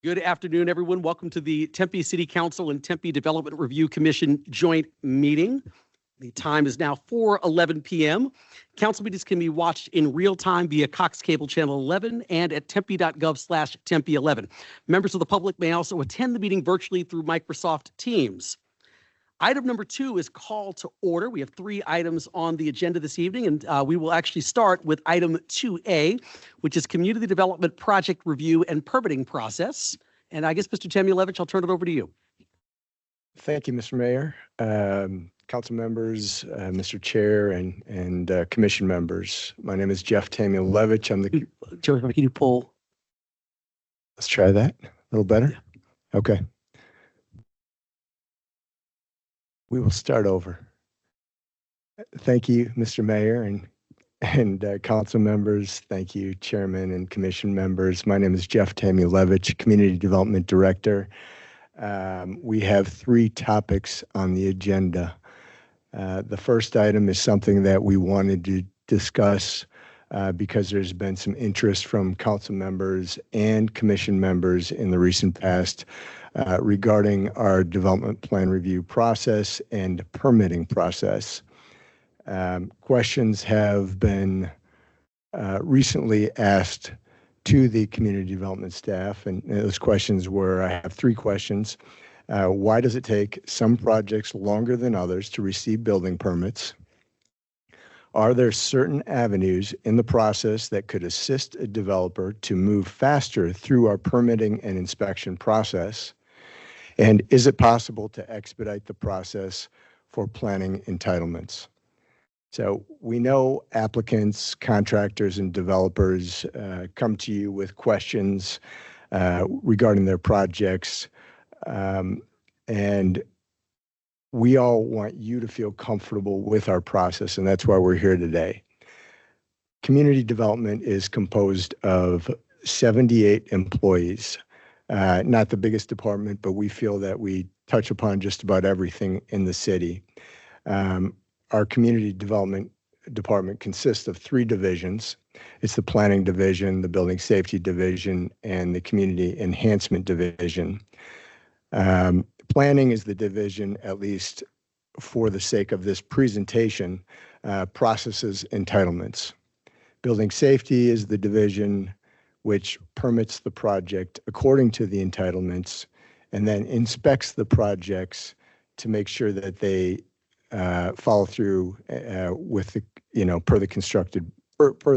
Good afternoon, everyone. Welcome to the Tempe City Council and Tempe Development Review Commission joint meeting. The time is now 4:11 p.m. Council meetings can be watched in real time via Cox Cable Channel 11 and at tempe.gov/tempe11. Members of the public may also attend the meeting virtually through Microsoft Teams. Item number 2 is call to order. We have 3 items on the agenda this evening, and we will actually start with item 2A, which is Community Development Project Review and Permitting Process. And I guess, Mr. Temulevich, I'll turn it over to you. Thank you, Mr. Mayor, council members, Mr. Chair, and commission members. My name is Jeff Temulevich. I'm the... Joey, can you pull? Let's try that. A little better? Yeah. Okay. We will start over. Thank you, Mr. Mayor and council members. Thank you, chairman and commission members. My name is Jeff Temulevich, Community Development Director. We have 3 topics on the agenda. The first item is something that we wanted to discuss because there's been some interest from council members and commission members in the recent past regarding our development plan review process and permitting process. Questions have been recently asked to the community development staff, and those questions were, I have 3 questions. Why does it take some projects longer than others to receive building permits? Are there certain avenues in the process that could assist a developer to move faster through our permitting and inspection process? And is it possible to expedite the process for planning entitlements? So we know applicants, contractors, and developers come to you with questions regarding their projects, and we all want you to feel comfortable with our process, and that's why we're here today. Community development is composed of 78 employees. Not the biggest department, but we feel that we touch upon just about everything in the city. Our community development department consists of 3 divisions. It's the planning division, the building safety division, and the community enhancement division. Planning is the division, at least for the sake of this presentation, processes entitlements. Building safety is the division which permits the project according to the entitlements and then inspects the projects to make sure that they follow through with the, per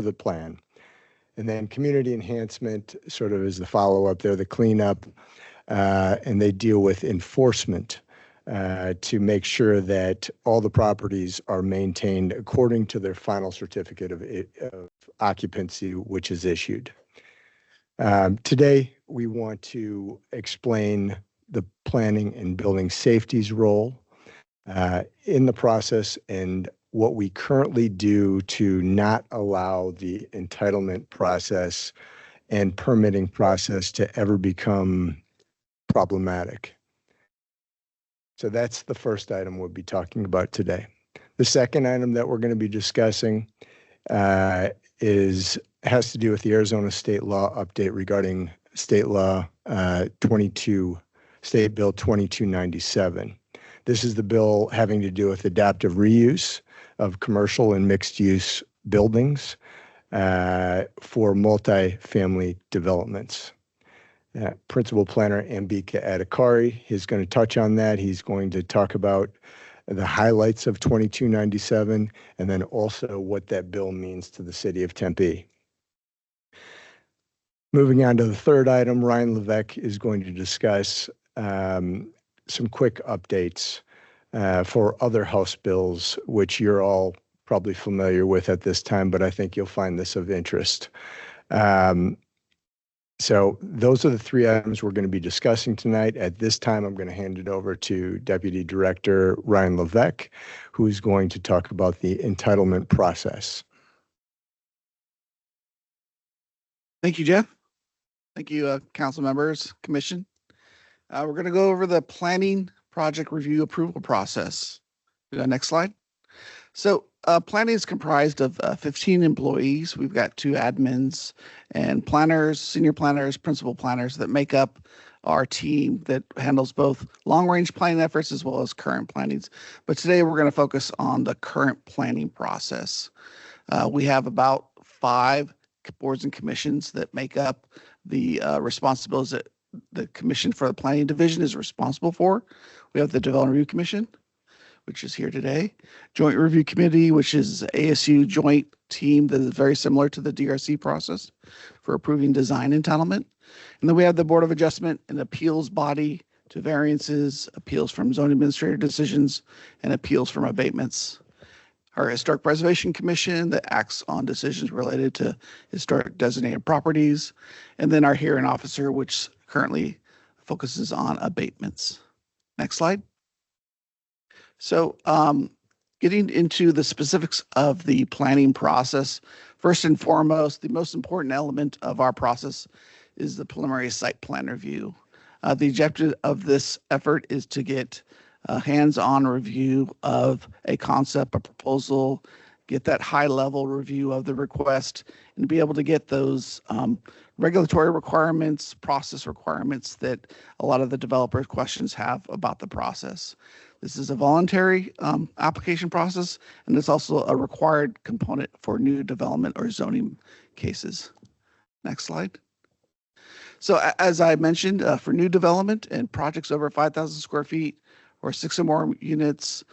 the plan. And then community enhancement sort of is the follow-up. They're the cleanup, and they deal with enforcement to make sure that all the properties are maintained according to their final certificate of occupancy, which is issued. Today, we want to explain the planning and building safety's role in the process and what we currently do to not allow the entitlement process and permitting process to ever become problematic. So that's the first item we'll be talking about today. The second item that we're going to be discussing has to do with the Arizona state law update regarding state law State Bill 2297. This is the bill having to do with adaptive reuse of commercial and mixed use buildings for multifamily developments. Principal Planner Ambika Adhikari is going to touch on that. He's going to talk about the highlights of 2297 and then also what that bill means to the city of Tempe. Moving on to the third item, Ryan Levesque is going to discuss some quick updates for other House bills, which you're all probably familiar with at this time, but I think you'll find this of interest. So those are the 3 items we're going to be discussing tonight. At this time, I'm going to hand it over to Deputy Director Ryan Levesque, who is going to talk about the entitlement process. Thank you, Jeff. Thank you, council members, commission. We're going to go over the planning project review approval process. Next slide. So planning is comprised of 15 employees. We've got 2 admins and planners, senior planners, principal planners that make up our team that handles both long-range planning efforts as well as current plannings. But today we're going to focus on the current planning process. We have about 5 boards and commissions that make up the responsibilities that the Commission for the Planning Division is responsible for. We have the Development Review Commission, which is here today. Joint Review Committee, which is ASU joint team that is very similar to the DRC process for approving design entitlement. And then we have the Board of Adjustment and Appeals body to variances, appeals from zoning administrator decisions, and appeals from abatements. Our Historic Preservation Commission that acts on decisions related to historic designated properties, and then our hearing officer, which currently focuses on abatements. Next slide. So getting into the specifics of the planning process, first and foremost, the most important element of our process is the preliminary site plan review. The objective of this effort is to get a hands-on review of a concept, a proposal, get that high-level review of the request, and be able to get those regulatory requirements, process requirements that a lot of the developer questions have about the process. This is a voluntary application process, and it's also a required component for new development or zoning cases. Next slide. So as I mentioned, for new development and projects over 5,000 square feet or 6 or more units,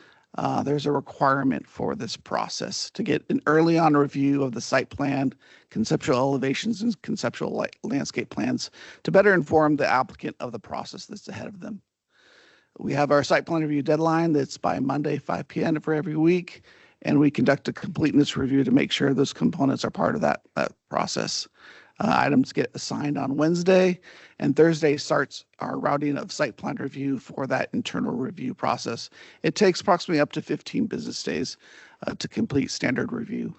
there's a requirement for this process to get an early on review of the site plan, conceptual elevations, and conceptual landscape plans to better inform the applicant of the process that's ahead of them. We have our site plan review deadline that's by Monday, 5 p.m. for every week, and we conduct a completeness review to make sure those components are part of that process. Items get assigned on Wednesday, and Thursday starts our routing of site plan review for that internal review process. It takes approximately up to 15 business days to complete standard review.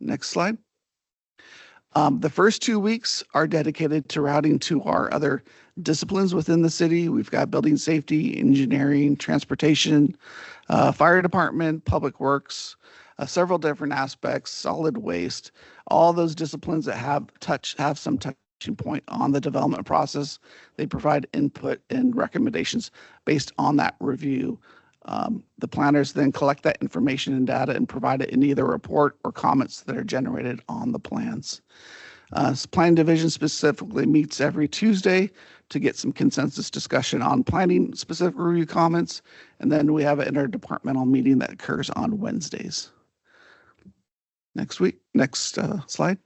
Next slide. The first 2 weeks are dedicated to routing to our other disciplines within the city. We've got building safety, engineering, transportation, fire department, public works, several different aspects, solid waste, all those disciplines that have some touching point on the development process. They provide input and recommendations based on that review. The planners then collect that information and data and provide it in either report or comments that are generated on the plans. Planning Division specifically meets every Tuesday to get some consensus discussion on planning specific review comments. And then we have an interdepartmental meeting that occurs on Wednesdays. Next slide.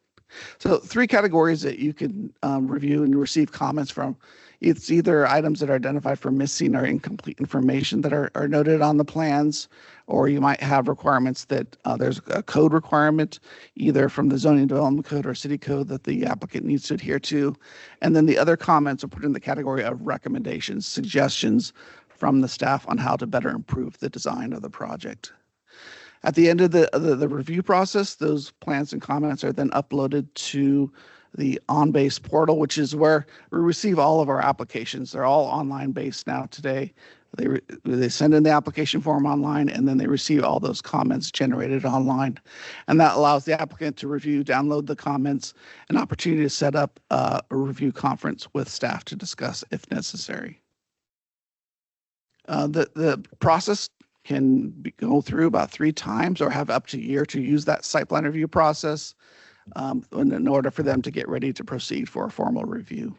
So 3 categories that you can review and receive comments from. It's either items that are identified for missing or incomplete information that are noted on the plans, or you might have requirements that there's a code requirement, either from the zoning development code or city code that the applicant needs to adhere to. And then the other comments are put in the category of recommendations, suggestions from the staff on how to better improve the design of the project. At the end of the review process, those plans and comments are then uploaded to the OnBase portal, which is where we receive all of our applications. They're all online based now today. They send in the application form online, and then they receive all those comments generated online. And that allows the applicant to review, download the comments, an opportunity to set up a review conference with staff to discuss if necessary. The process can go through about 3 times or have up to a year to use that site plan review process in order for them to get ready to proceed for a formal review.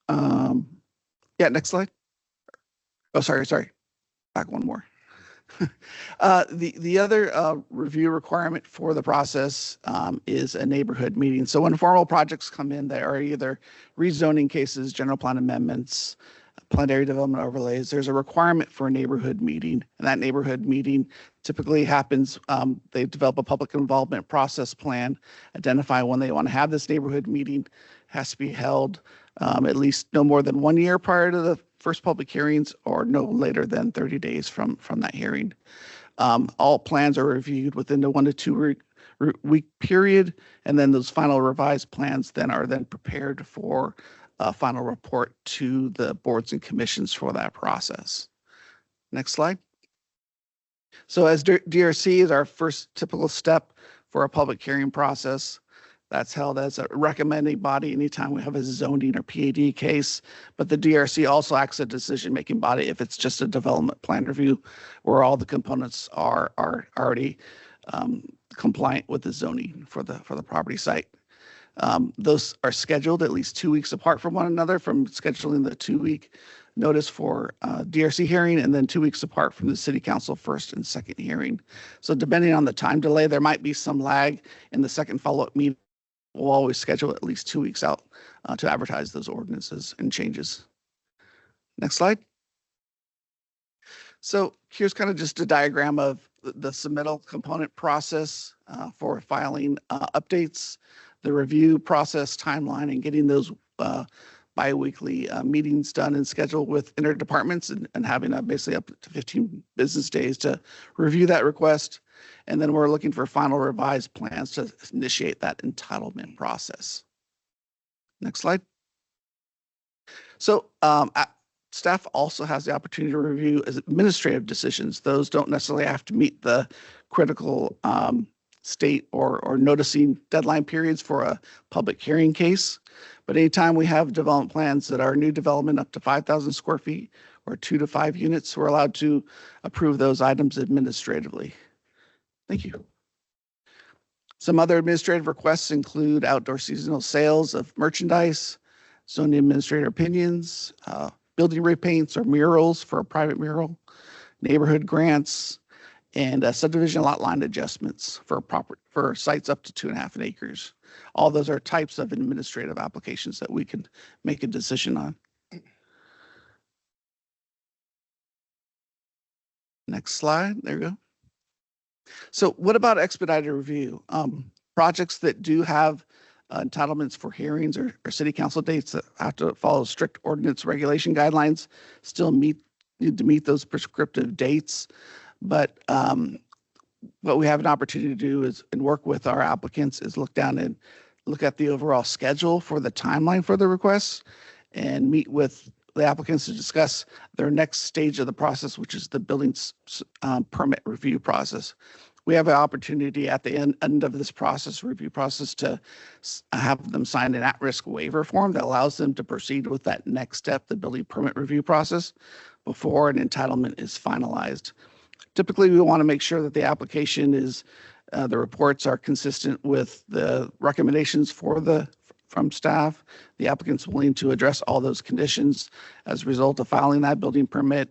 Yeah, next slide. Oh, sorry. Back one more. The other review requirement for the process is a neighborhood meeting. So when formal projects come in, they are either rezoning cases, general plan amendments, planned area development overlays, there's a requirement for a neighborhood meeting. And that neighborhood meeting typically happens, they develop a public involvement process plan, identify when they want to have this neighborhood meeting, has to be held at least no more than 1 year prior to the first public hearings or no later than 30 days from that hearing. All plans are reviewed within the 1 to 2 week period, and then those final revised plans are prepared for a final report to the boards and commissions for that process. Next slide. So as DRC is our first typical step for a public hearing process. That's held as a recommending body anytime we have a zoning or PAD case. But the DRC also acts as a decision-making body if it's just a development plan review where all the components are already compliant with the zoning for the property site. Those are scheduled at least 2 weeks apart from one another, from scheduling the 2-week notice for DRC hearing, and then 2 weeks apart from the city council first and second hearing. So depending on the time delay, there might be some lag in the second follow-up meeting. We'll always schedule at least 2 weeks out to advertise those ordinances and changes. Next slide. So here's kind of just a diagram of the submittal component process for filing updates, the review process timeline, and getting those bi-weekly meetings done and scheduled with interdepartments and having basically up to 15 business days to review that request. And then we're looking for final revised plans to initiate that entitlement process. Next slide. So staff also has the opportunity to review administrative decisions. Those don't necessarily have to meet the critical state or noticing deadline periods for a public hearing case. But anytime we have development plans that are new development up to 5,000 square feet or 2 to 5 units, we're allowed to approve those items administratively. Thank you. Some other administrative requests include outdoor seasonal sales of merchandise, zoning administrator opinions, building repaints or murals for a private mural, neighborhood grants, and subdivision lot line adjustments for sites up to 2.5 acres. All those are types of administrative applications that we can make a decision on. Next slide. There you go. So what about expedited review? Projects that do have entitlements for hearings or city council dates that have to follow strict ordinance regulation guidelines still need to meet those prescriptive dates. But what we have an opportunity to do is, and work with our applicants, is look down and look at the overall schedule for the timeline for the requests and meet with the applicants to discuss their next stage of the process, which is the building permit review process. We have an opportunity at the end of this review process, to have them sign an at-risk waiver form that allows them to proceed with that next step, the building permit review process, before an entitlement is finalized. Typically, we want to make sure that the application is, the reports are consistent with the recommendations from staff. The applicant's willing to address all those conditions as a result of filing that building permit,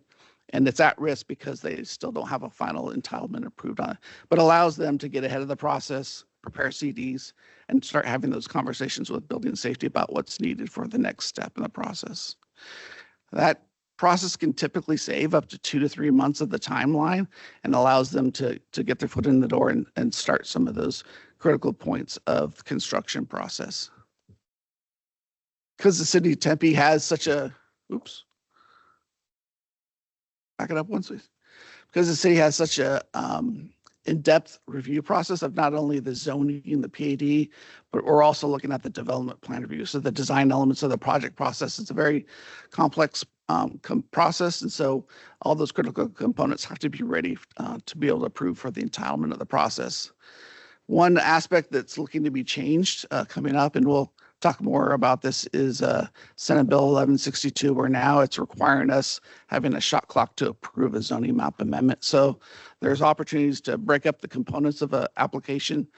and it's at risk because they still don't have a final entitlement approved on it, but allows them to get ahead of the process, prepare CDs, and start having those conversations with building safety about what's needed for the next step in the process. That process can typically save up to 2 to 3 months of the timeline and allows them to get their foot in the door and start some of those critical points of the construction process. Because the city of Tempe has such a, back it up once, please. Because the city has such a in-depth review process of not only the zoning and the PAD, but we're also looking at the development plan review. So the design elements of the project process, it's a very complex process. And so all those critical components have to be ready to be able to approve for the entitlement of the process. One aspect that's looking to be changed coming up, and we'll talk more about this, is Senate Bill 1162, where now it's requiring us having a shot clock to approve a zoning map amendment. So there's opportunities to break up the components of an application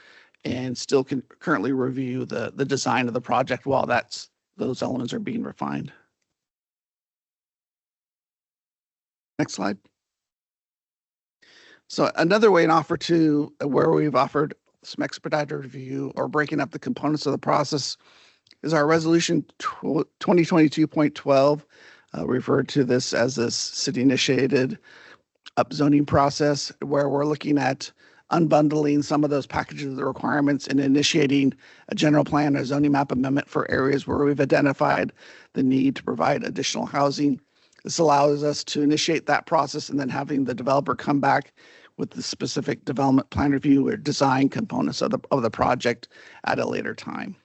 and still can currently review the design of the project while those elements are being refined. Next slide. So another way, where we've offered some expedited review or breaking up the components of the process, is our resolution 2022.12. Referred to this as this city-initiated upzoning process, where we're looking at unbundling some of those packages of the requirements and initiating a general plan or zoning map amendment for areas where we've identified the need to provide additional housing. This allows us to initiate that process and then having the developer come back with the specific development plan review or design components of the project at a later time.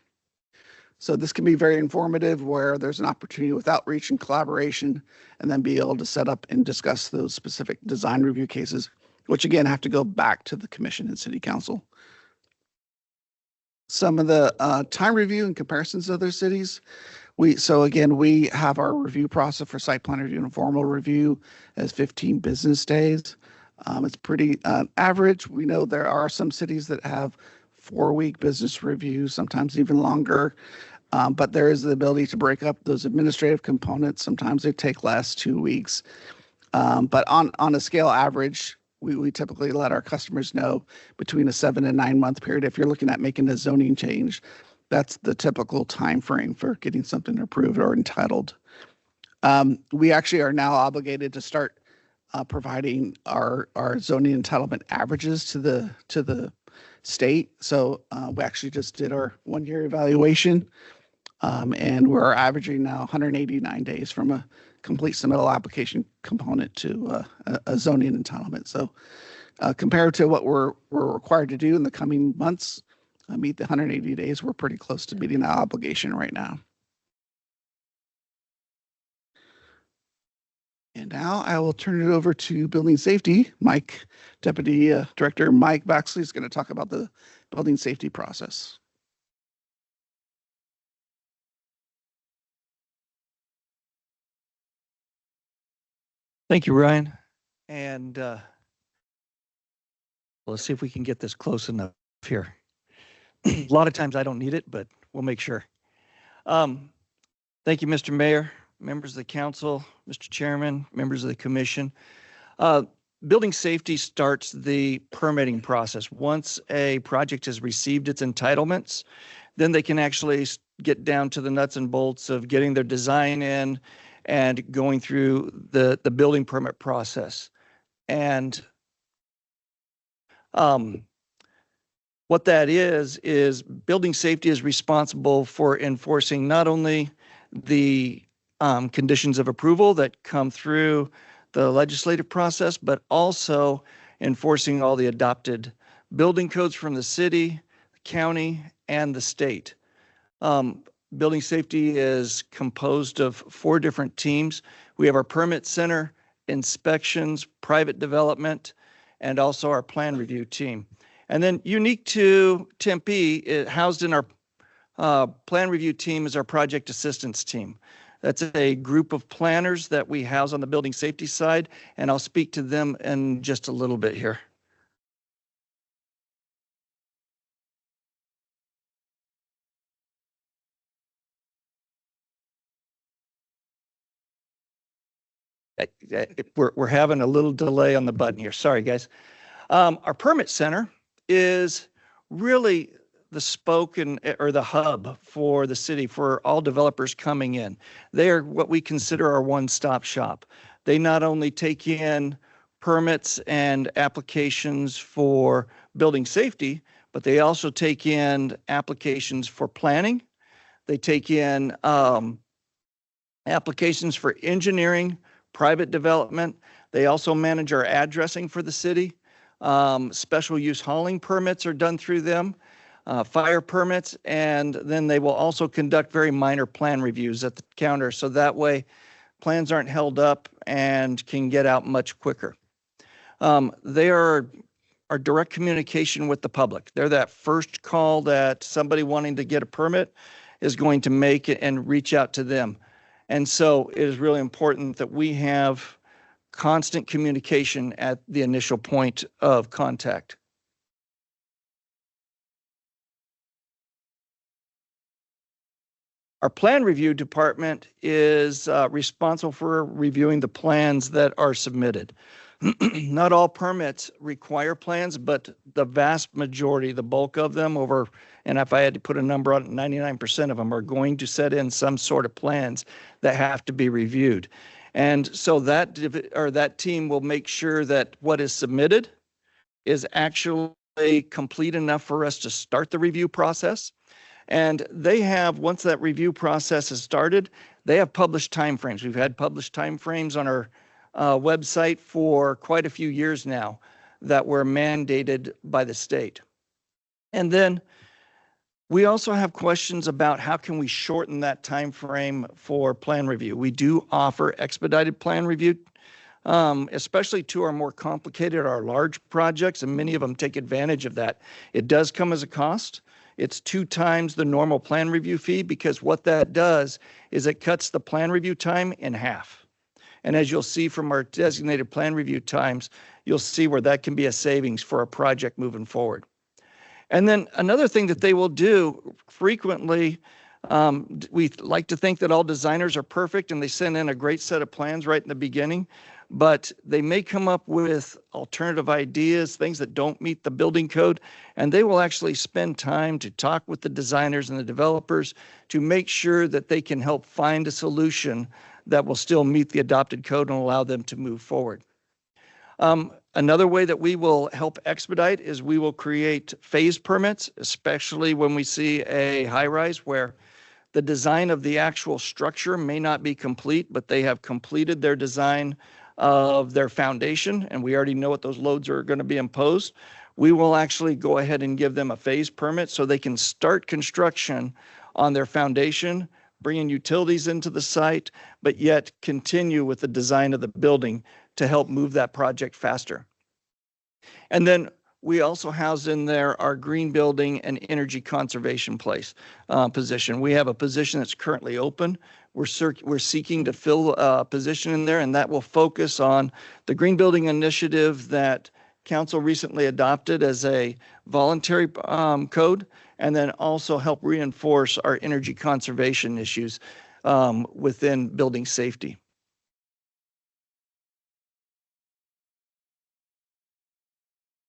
So this can be very informative, where there's an opportunity with outreach and collaboration, and then be able to set up and discuss those specific design review cases which again have to go back to the commission and city council. Some of the time review and comparisons to other cities. So again, we have our review process for site plan review and formal review as 15 business days. It's pretty average. We know there are some cities that have 4-week business reviews, sometimes even longer. But there is the ability to break up those administrative components. Sometimes they take less, 2 weeks. But on a scale average, we typically let our customers know between a 7 and 9 month period. If you're looking at making a zoning change, that's the typical time frame for getting something approved or entitled. We actually are now obligated to start providing our zoning entitlement averages to the state. So we actually just did our 1-year evaluation, and we're averaging now 189 days from a complete submittal application component to a zoning entitlement. So compared to what we're required to do in the coming months, meet the 180 days, we're pretty close to meeting that obligation right now. And now I will turn it over to Building Safety. Deputy Director Mike Baxley is going to talk about the building safety process. Thank you, Ryan. And let's see if we can get this close enough here. A lot of times I don't need it, but we'll make sure. Thank you, Mr. Mayor, members of the council, Mr. Chairman, members of the commission. Building safety starts the permitting process. Once a project has received its entitlements, then they can actually get down to the nuts and bolts of getting their design in and going through the building permit process. And what that is building safety is responsible for enforcing not only the conditions of approval that come through the legislative process, but also enforcing all the adopted building codes from the city, the county, and the state. Building safety is composed of 4 different teams. We have our permit center, inspections, private development, and also our plan review team. And then unique to Tempe, housed in our plan review team is our project assistance team. That's a group of planners that we house on the building safety side, and I'll speak to them in just a little bit here. We're having a little delay on the button here. Sorry, guys. Our permit center is really the spoke or the hub for the city for all developers coming in. They are what we consider our one-stop shop. They not only take in permits and applications for building safety, but they also take in applications for planning. They take in applications for engineering, private development. They also manage our addressing for the city. Special use hauling permits are done through them, fire permits, and then they will also conduct very minor plan reviews at the counter. So that way plans aren't held up and can get out much quicker. They are our direct communication with the public. They're that first call that somebody wanting to get a permit is going to make and reach out to them. And so it is really important that we have constant communication at the initial point of contact. Our plan review department is responsible for reviewing the plans that are submitted. Not all permits require plans, but the vast majority, the bulk of them, and if I had to put a number on it, 99% of them are going to set in some sort of plans that have to be reviewed. And so that team will make sure that what is submitted is actually complete enough for us to start the review process. And they have, once that review process is started, they have published timeframes. We've had published timeframes on our website for quite a few years now that were mandated by the state. And then we also have questions about how can we shorten that time frame for plan review. We do offer expedited plan review especially to our more complicated, our large projects, and many of them take advantage of that. It does come as a cost. It's 2 times the normal plan review fee, because what that does is it cuts the plan review time in half. And as you'll see from our designated plan review times, you'll see where that can be a savings for a project moving forward. And then another thing that they will do frequently, we like to think that all designers are perfect and they send in a great set of plans right in the beginning, but they may come up with alternative ideas, things that don't meet the building code, and they will actually spend time to talk with the designers and the developers to make sure that they can help find a solution that will still meet the adopted code and allow them to move forward. Another way that we will help expedite is we will create phase permits, especially when we see a high-rise where the design of the actual structure may not be complete, but they have completed their design of their foundation, and we already know what those loads are going to be imposed. We will actually go ahead and give them a phase permit so they can start construction on their foundation, bringing utilities into the site, but yet continue with the design of the building to help move that project faster. And then we also house in there our green building and energy conservation position. We have a position that's currently open. We're seeking to fill a position in there, and that will focus on the green building initiative that council recently adopted as a voluntary code, and then also help reinforce our energy conservation issues within building safety.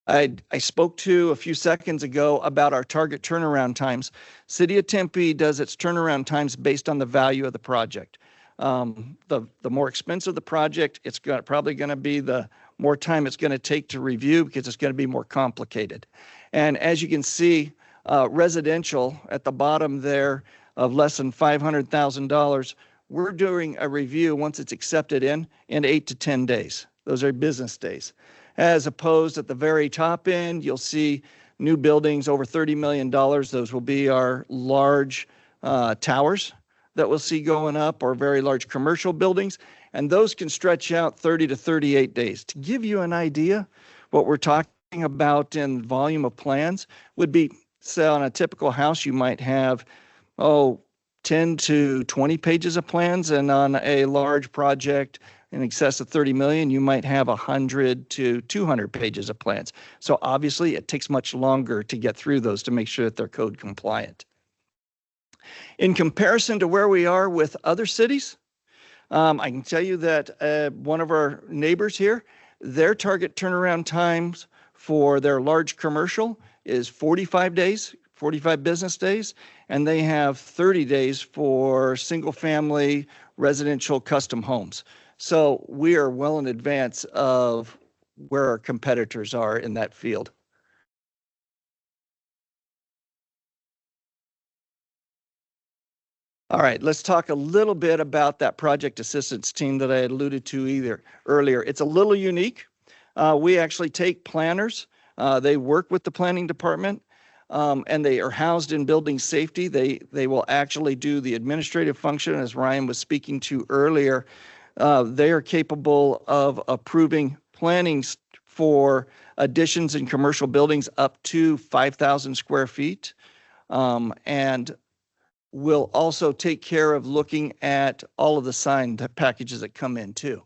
I spoke to a few seconds ago about our target turnaround times. City of Tempe does its turnaround times based on the value of the project. The more expensive the project, it's probably going to be the more time it's going to take to review, because it's going to be more complicated. And as you can see, residential at the bottom there of less than $500,000, we're doing a review once it's accepted in 8 to 10 days. Those are business days. As opposed at the very top end, you'll see new buildings over $30 million. Those will be our large towers that we'll see going up, or very large commercial buildings. And those can stretch out 30 to 38 days. To give you an idea, what we're talking about in volume of plans would be, say, on a typical house, you might have, 10 to 20 pages of plans. And on a large project in excess of 30 million, you might have 100 to 200 pages of plans. So obviously it takes much longer to get through those to make sure that they're code compliant. In comparison to where we are with other cities, I can tell you that one of our neighbors here, their target turnaround times for their large commercial is 45 days, 45 business days, and they have 30 days for single family residential custom homes. So we are well in advance of where our competitors are in that field. All right, let's talk a little bit about that project assistance team that I had alluded to earlier. It's a little unique. We actually take planners. They work with the planning department, and they are housed in building safety. They will actually do the administrative function, as Ryan was speaking to earlier. They are capable of approving plannings for additions in commercial buildings up to 5,000 square feet, and will also take care of looking at all of the sign packages that come in too.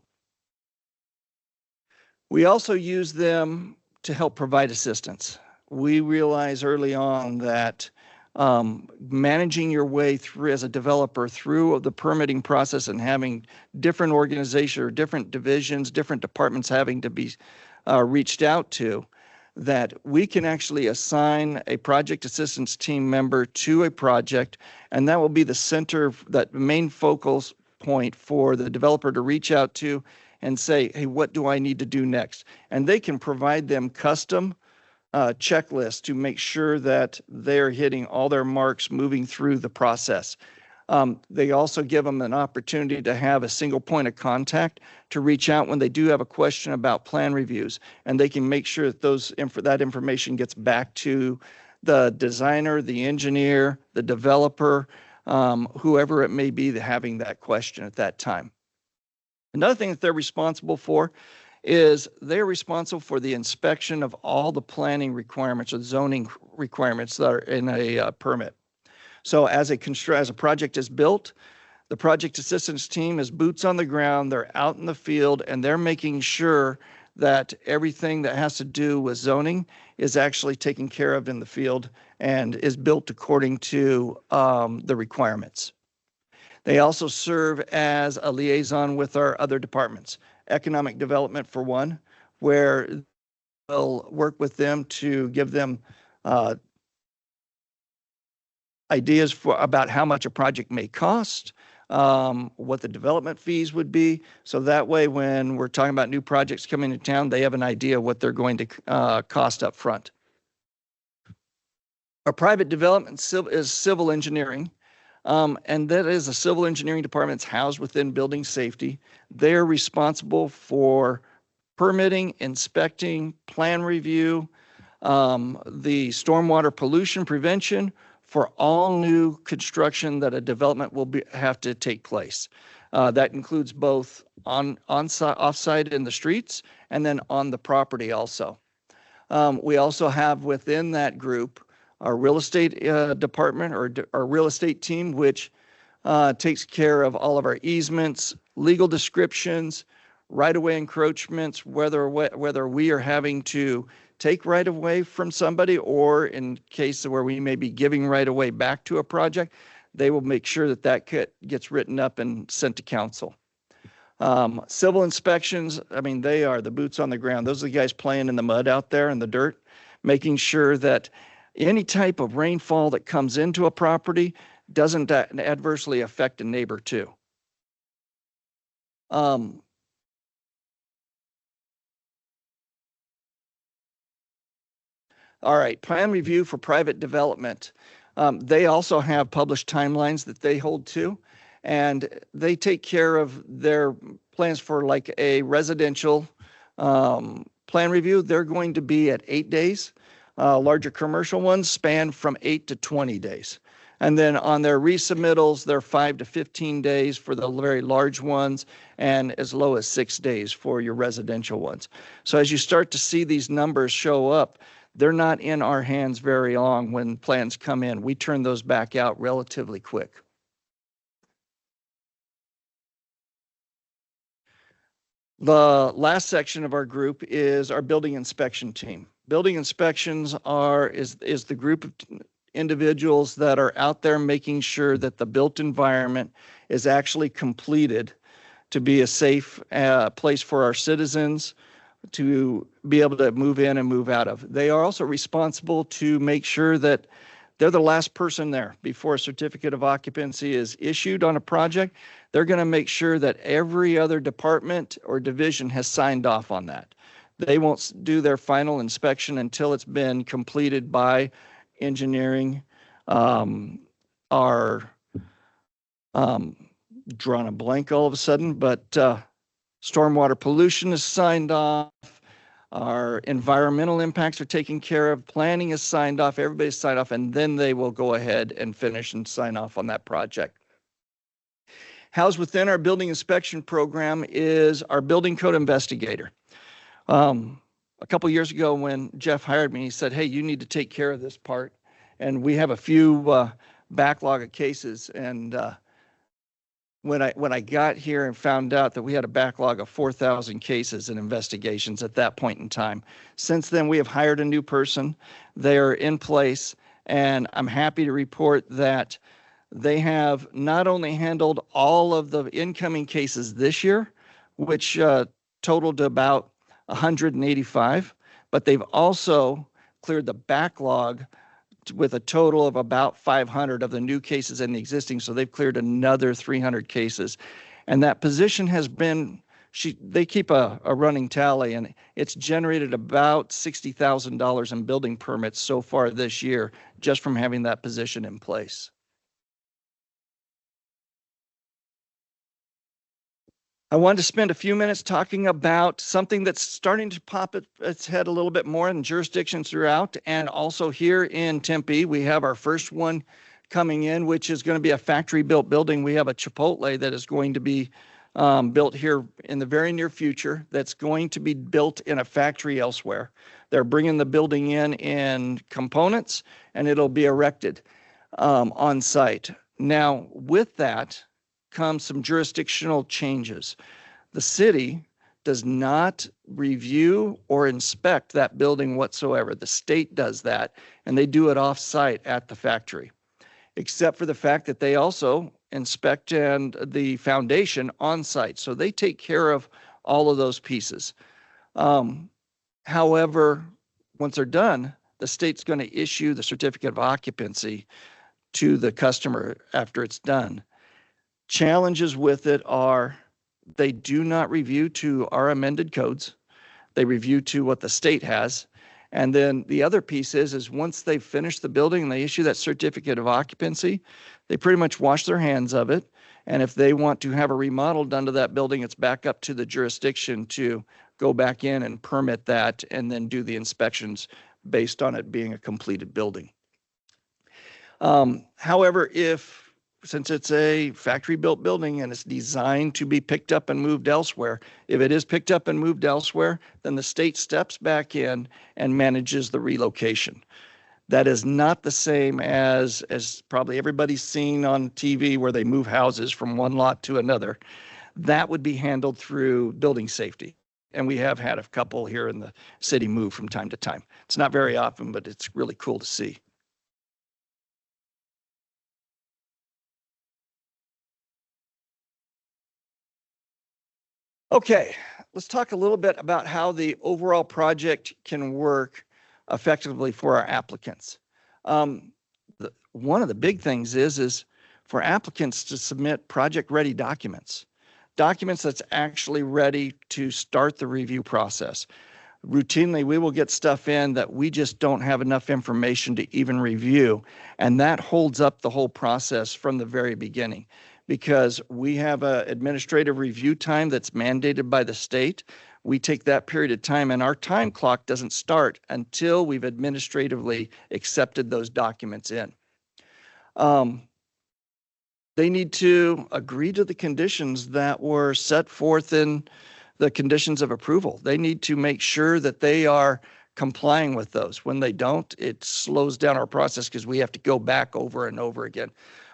We also use them to help provide assistance. We realize early on that managing your way through as a developer through the permitting process and having different organizations or different divisions, different departments having to be reached out to, that we can actually assign a project assistance team member to a project, and that will be the center, that main focal point for the developer to reach out to and say, hey, what do I need to do next? And they can provide them custom checklist to make sure that they're hitting all their marks moving through the process. They also give them an opportunity to have a single point of contact to reach out when they do have a question about plan reviews, and they can make sure that that information gets back to the designer, the engineer, the developer, whoever it may be having that question at that time. Another thing that they're responsible for is they're responsible for the inspection of all the planning requirements or zoning requirements that are in a permit. So as a project is built, the project assistance team is boots on the ground. They're out in the field and they're making sure that everything that has to do with zoning is actually taken care of in the field and is built according to the requirements. They also serve as a liaison with our other departments, economic development for one, where we'll work with them to give them ideas about how much a project may cost, what the development fees would be. So that way, when we're talking about new projects coming to town, they have an idea what they're going to cost up front. Our private development is civil engineering. And that is a civil engineering department housed within building safety. They're responsible for permitting, inspecting, plan review, the stormwater pollution prevention for all new construction that a development will have to take place. That includes both off-site in the streets and then on the property also. We also have within that group our real estate department or our real estate team, which takes care of all of our easements, legal descriptions, right-of-way encroachments, whether we are having to take right-of-way from somebody or in cases where we may be giving right-of-way back to a project, they will make sure that that gets written up and sent to council. Civil inspections, I mean, they are the boots on the ground. Those are the guys playing in the mud out there in the dirt, making sure that any type of rainfall that comes into a property doesn't adversely affect a neighbor too. All right, plan review for private development. They also have published timelines that they hold to, and they take care of their plans for like a residential plan review. They're going to be at 8 days. Larger commercial ones span from 8 to 20 days. And then on their resubmittals, they're 5 to 15 days for the very large ones and as low as 6 days for your residential ones. So as you start to see these numbers show up, they're not in our hands very long when plans come in. We turn those back out relatively quick. The last section of our group is our building inspection team. Building inspections is the group of individuals that are out there making sure that the built environment is actually completed to be a safe place for our citizens to be able to move in and move out of. They are also responsible to make sure that they're the last person there before a certificate of occupancy is issued on a project. They're going to make sure that every other department or division has signed off on that. They won't do their final inspection until it's been completed by engineering. Our drawn a blank all of a sudden, but stormwater pollution is signed off. Our environmental impacts are taken care of. Planning is signed off. Everybody's signed off, and then they will go ahead and finish and sign off on that project. Housed within our building inspection program is our building code investigator. A couple years ago when Jeff hired me, he said, hey, you need to take care of this part. And we have a few backlog of cases. And when I got here and found out that we had a backlog of 4,000 cases and investigations at that point in time. Since then, we have hired a new person. They are in place, and I'm happy to report that they have not only handled all of the incoming cases this year, which totaled about 185, but they've also cleared the backlog with a total of about 500 of the new cases and the existing. So they've cleared another 300 cases. And that position has been, they keep a running tally, and it's generated about $60,000 in building permits so far this year, just from having that position in place. I wanted to spend a few minutes talking about something that's starting to pop its head a little bit more in jurisdictions throughout, and also here in Tempe. We have our first one coming in, which is going to be a factory-built building. We have a Chipotle that is going to be built here in the very near future that's going to be built in a factory elsewhere. They're bringing the building in components, and it'll be erected on site. Now, with that comes some jurisdictional changes. The city does not review or inspect that building whatsoever. The state does that, and they do it off-site at the factory, except for the fact that they also inspect and the foundation on-site. So they take care of all of those pieces. However, once they're done, the state's going to issue the certificate of occupancy to the customer after it's done. Challenges with it are they do not review to our amended codes. They review to what the state has. And then the other piece is once they finish the building and they issue that certificate of occupancy, they pretty much wash their hands of it. And if they want to have a remodel done to that building, it's back up to the jurisdiction to go back in and permit that and then do the inspections based on it being a completed building. However, since it's a factory-built building and it's designed to be picked up and moved elsewhere, if it is picked up and moved elsewhere, then the state steps back in and manages the relocation. That is not the same as probably everybody's seen on TV where they move houses from one lot to another. That would be handled through building safety. And we have had a couple here in the city move from time to time. It's not very often, but it's really cool to see. Okay, let's talk a little bit about how the overall project can work effectively for our applicants. One of the big things is for applicants to submit project-ready documents that's actually ready to start the review process. Routinely, we will get stuff in that we just don't have enough information to even review, and that holds up the whole process from the very beginning, because we have an administrative review time that's mandated by the state. We take that period of time, and our time clock doesn't start until we've administratively accepted those documents in. They need to agree to the conditions that were set forth in the conditions of approval. They need to make sure that they are complying with those. When they don't, it slows down our process because we have to go back over and over again.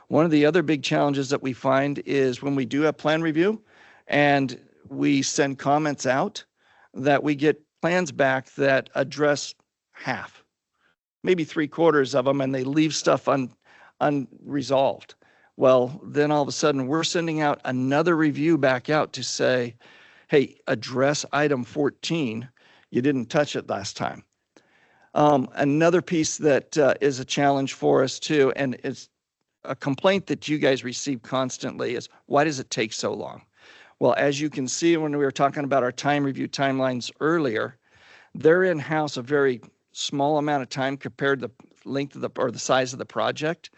One of the other big challenges that we find is when we do have plan review and we send comments out, that we get plans back that address half, maybe 3/4 of them, and they leave stuff unresolved. Well, then all of a sudden we're sending out another review back out to say, hey, address item 14. You didn't touch it last time. Another piece that is a challenge for us too, and it's a complaint that you guys receive constantly, is why does it take so long? Well, as you can see when we were talking about our time review timelines earlier, they're in-house a very small amount of time compared to the length of the size of the project.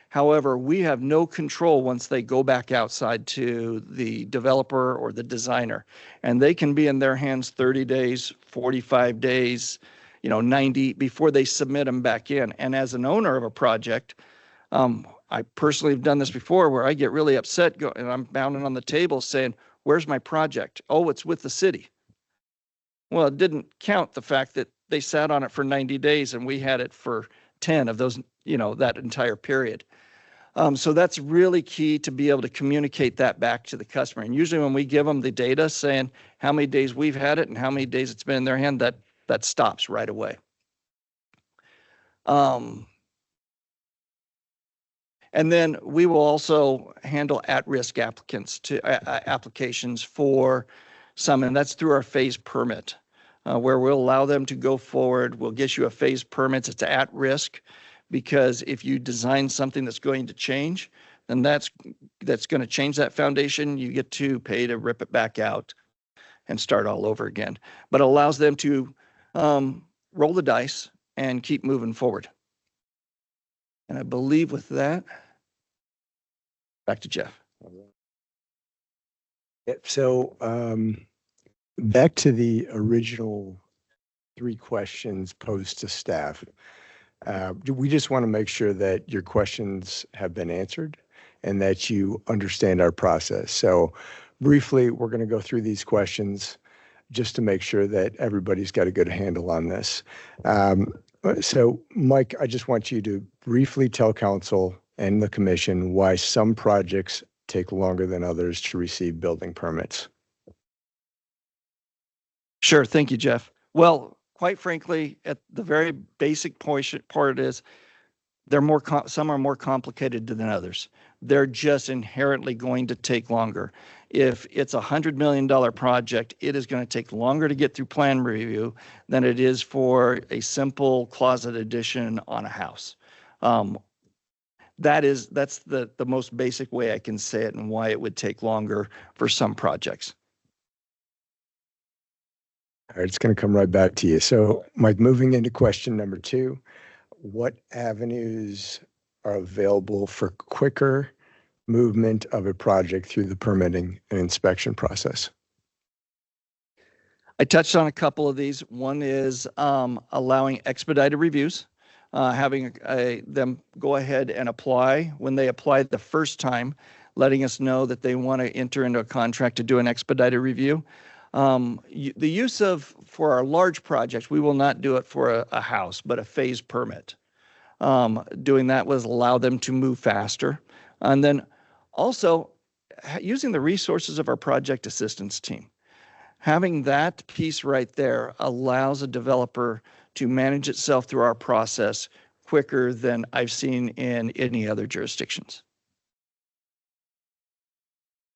However, we have no control once they go back outside to the developer or the designer, and they can be in their hands 30 days, 45 days, 90 before they submit them back in. And as an owner of a project, I personally have done this before where I get really upset and I'm pounding on the table saying, where's my project? Oh, it's with the city. Well, it didn't count the fact that they sat on it for 90 days and we had it for 10 of those, that entire period. So that's really key to be able to communicate that back to the customer. And usually when we give them the data saying how many days we've had it and how many days it's been in their hand, that stops right away. And then we will also handle at-risk applications for some, and that's through our phased permit, where we'll allow them to go forward. We'll get you a phased permit. It's at risk because if you design something that's going to change, then that's going to change that foundation. You get to pay to rip it back out and start all over again. But it allows them to roll the dice and keep moving forward. And I believe with that, back to Jeff. So back to the original 3 questions posed to staff. We just want to make sure that your questions have been answered and that you understand our process. So briefly, we're going to go through these questions just to make sure that everybody's got a good handle on this. So, Mike, I just want you to briefly tell council and the commission why some projects take longer than others to receive building permits. Sure. Thank you, Jeff. Well, quite frankly, at the very basic part is some are more complicated than others. They're just inherently going to take longer. If it's $100 million project, it is going to take longer to get through plan review than it is for a simple closet addition on a house. That's the most basic way I can say it and why it would take longer for some projects. All right, it's going to come right back to you. So, Mike, moving into question number 2, what avenues are available for quicker movement of a project through the permitting and inspection process? I touched on a couple of these. One is allowing expedited reviews, having them go ahead and apply. When they apply the first time, letting us know that they want to enter into a contract to do an expedited review. The use of, for our large projects, we will not do it for a house, but a phase permit. Doing that was allow them to move faster. And then also using the resources of our project assistance team. Having that piece right there allows a developer to manage itself through our process quicker than I've seen in any other jurisdictions.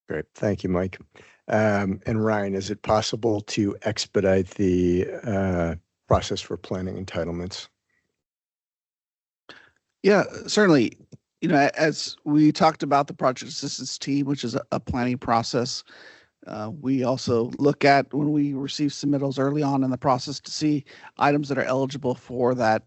Great. Thank you, Mike. And Ryan, is it possible to expedite the process for planning entitlements? Yeah, certainly. You know, as we talked about the project assistance team, which is a planning process, we also look at when we receive submittals early on in the process to see items that are eligible for that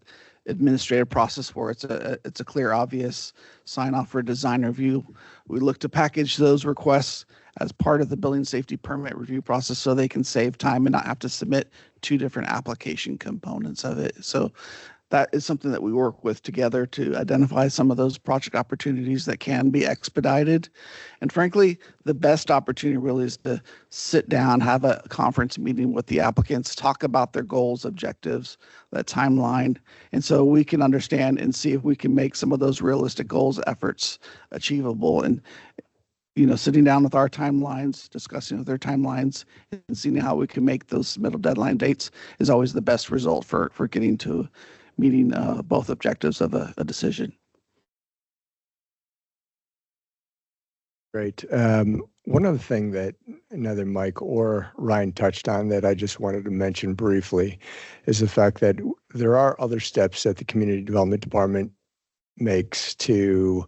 administrative process where it's a clear, obvious sign off for design review. We look to package those requests as part of the building safety permit review process so they can save time and not have to submit 2 different application components of it. So that is something that we work with together to identify some of those project opportunities that can be expedited. And frankly, the best opportunity really is to sit down, have a conference meeting with the applicants, talk about their goals, objectives, that timeline. And so we can understand and see if we can make some of those realistic goals, efforts achievable. And sitting down with our timelines, discussing with their timelines, and seeing how we can make those middle deadline dates is always the best result for getting to meeting both objectives of a decision. Great. One other thing that neither Mike or Ryan touched on that I just wanted to mention briefly is the fact that there are other steps that the Community Development Department makes to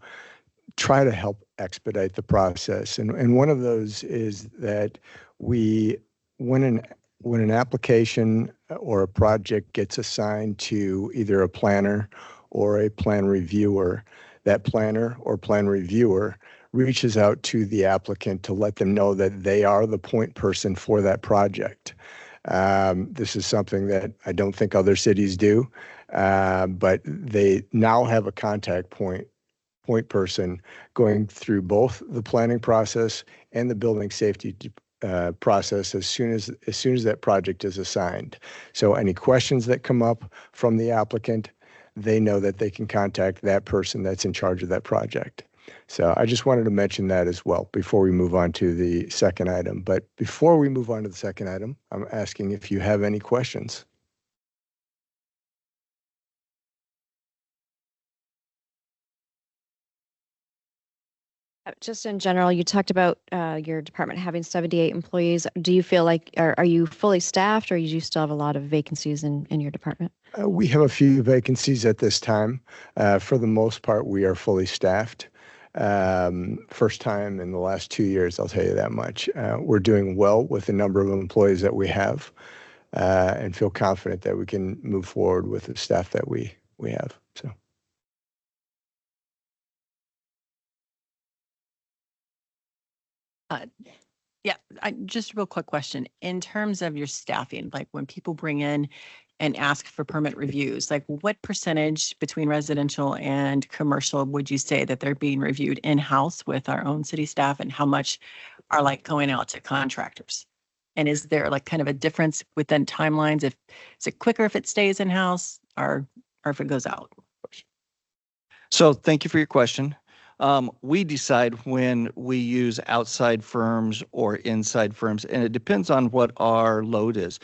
try to help expedite the process. And one of those is that when an application or a project gets assigned to either a planner or a plan reviewer, that planner or plan reviewer reaches out to the applicant to let them know that they are the point person for that project. This is something that I don't think other cities do, but they now have a contact point person going through both the planning process and the building safety process as soon as that project is assigned. So any questions that come up from the applicant, they know that they can contact that person that's in charge of that project. So I just wanted to mention that as well before we move on to the second item. But before we move on to the second item, I'm asking if you have any questions. Just in general, you talked about your department having 78 employees. Do you feel like, are you fully staffed, or do you still have a lot of vacancies in your department? We have a few vacancies at this time. For the most part, we are fully staffed. First time in the last 2 years, I'll tell you that much. We're doing well with the number of employees that we have, and feel confident that we can move forward with the staff that we have. So. Yeah, just a real quick question. In terms of your staffing, like when people bring in, and ask for permit reviews, like what percentage between residential and commercial would you say that they're being reviewed in-house with our own city staff, and how much are like going out to contractors? And is there like kind of a difference within timelines? Is it quicker if it stays in-house or if it goes out? So thank you for your question. We decide when we use outside firms or inside firms, and it depends on what our load is.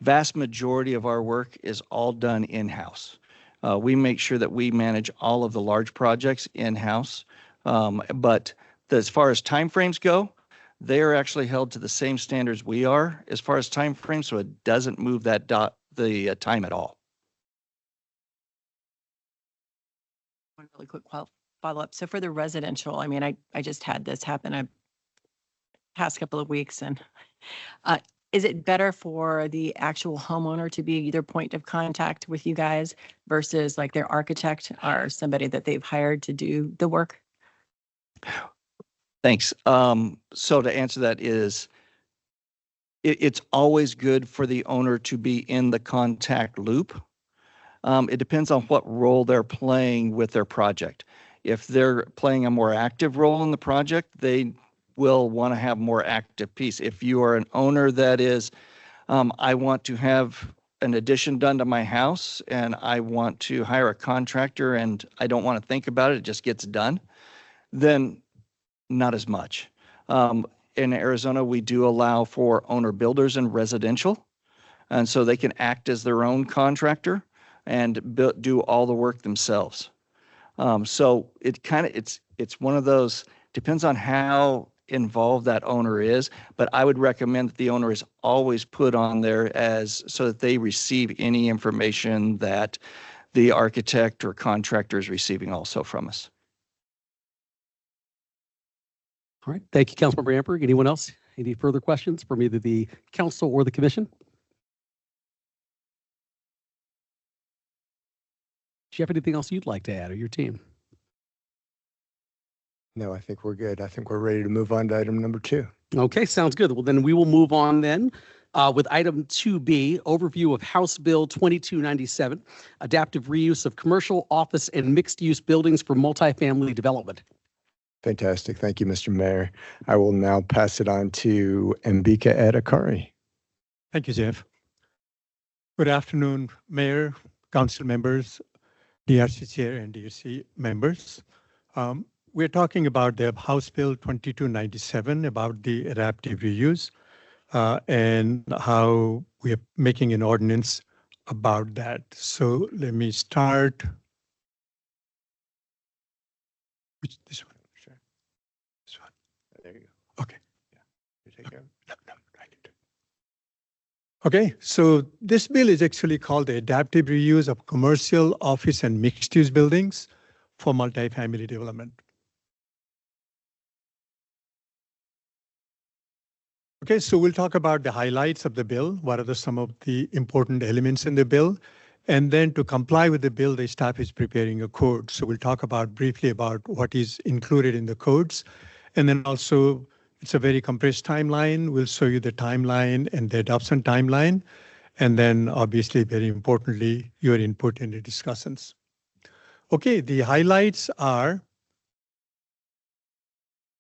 Vast majority of our work is all done in-house. We make sure that we manage all of the large projects in-house. But as far as timeframes go, they are actually held to the same standards we are as far as timeframes, so it doesn't move the time at all. One really quick follow-up. So for the residential, I mean, I just had this happen a past couple of weeks, and is it better for the actual homeowner to be their point of contact with you guys versus like their architect or somebody that they've hired to do the work? Thanks. So to answer that is, it's always good for the owner to be in the contact loop. It depends on what role they're playing with their project. If they're playing a more active role in the project, they will want to have more active piece. If you are an owner that is, I want to have an addition done to my house and I want to hire a contractor and I don't want to think about it, it just gets done, then not as much. In Arizona, we do allow for owner builders and residential, and so they can act as their own contractor and do all the work themselves. So it's one of those, depends on how involved that owner is, but I would recommend that the owner is always put on there so that they receive any information that the architect or contractor is receiving also from us. All right. Thank you, Councilmember Amberg. Anyone else? Any further questions from either the council or the commission? Do you have anything else you'd like to add, or your team? No, I think we're good. I think we're ready to move on to item number 2. Okay, sounds good. Well, then we will move on then with item 2B, overview of House Bill 2297, adaptive reuse of commercial, office, and mixed-use buildings for multifamily development. Fantastic. Thank you, Mr. Mayor. I will now pass it on to Mbika Adekari. Thank you, Jeff. Good afternoon, Mayor, council members, DRC Chair, and DRC members. We're talking about the House Bill 2297 about the adaptive reuse and how we are making an ordinance about that. So let me start. This one? Sure. This one. There you go. Okay. Yeah. You take care of it. No, I need to. Okay, so this bill is actually called the adaptive reuse of commercial, office, and mixed-use buildings for multifamily development. Okay, so we'll talk about the highlights of the bill. What are some of the important elements in the bill? And then to comply with the bill, the staff is preparing a code. So we'll talk briefly about what is included in the codes. And then also, it's a very compressed timeline. We'll show you the timeline and the adoption timeline. And then obviously, very importantly, your input in the discussions. Okay, the highlights are,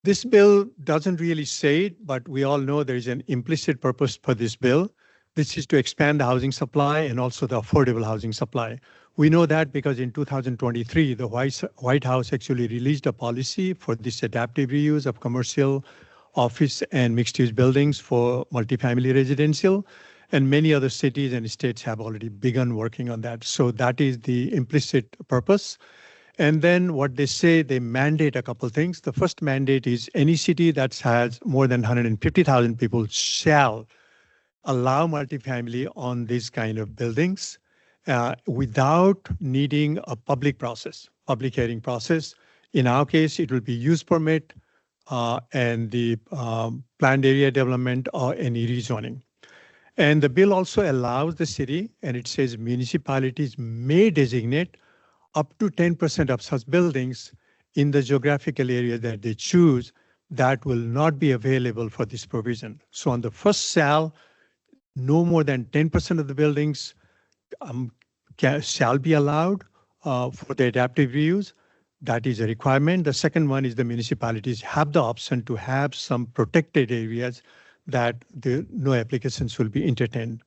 this bill doesn't really say it, but we all know there is an implicit purpose for this bill. This is to expand the housing supply and also the affordable housing supply. We know that because in 2023, the White House actually released a policy for this adaptive reuse of commercial, office, and mixed-use buildings for multifamily residential. And many other cities and states have already begun working on that. So that is the implicit purpose. And then what they say, they mandate a couple of things. The first mandate is any city that has more than 150,000 people shall allow multifamily on these kind of buildings without needing a public hearing process. In our case, it will be use permit and the planned area development or any rezoning. And the bill also allows the city, and it says municipalities may designate up to 10% of such buildings in the geographical area that they choose that will not be available for this provision. So on the first shall, no more than 10% of the buildings shall be allowed for the adaptive reuse. That is a requirement. The second one is the municipalities have the option to have some protected areas that no applications will be entertained.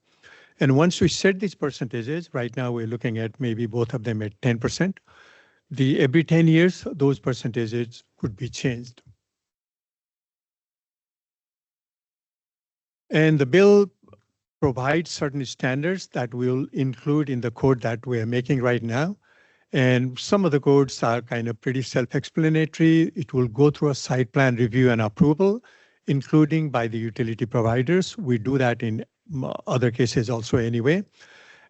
And once we set these percentages, right now we're looking at maybe both of them at 10%. Every 10 years, those percentages could be changed. And the bill provides certain standards that we'll include in the code that we're making right now. And some of the codes are kind of pretty self-explanatory. It will go through a site plan review and approval, including by the utility providers. We do that in other cases also anyway.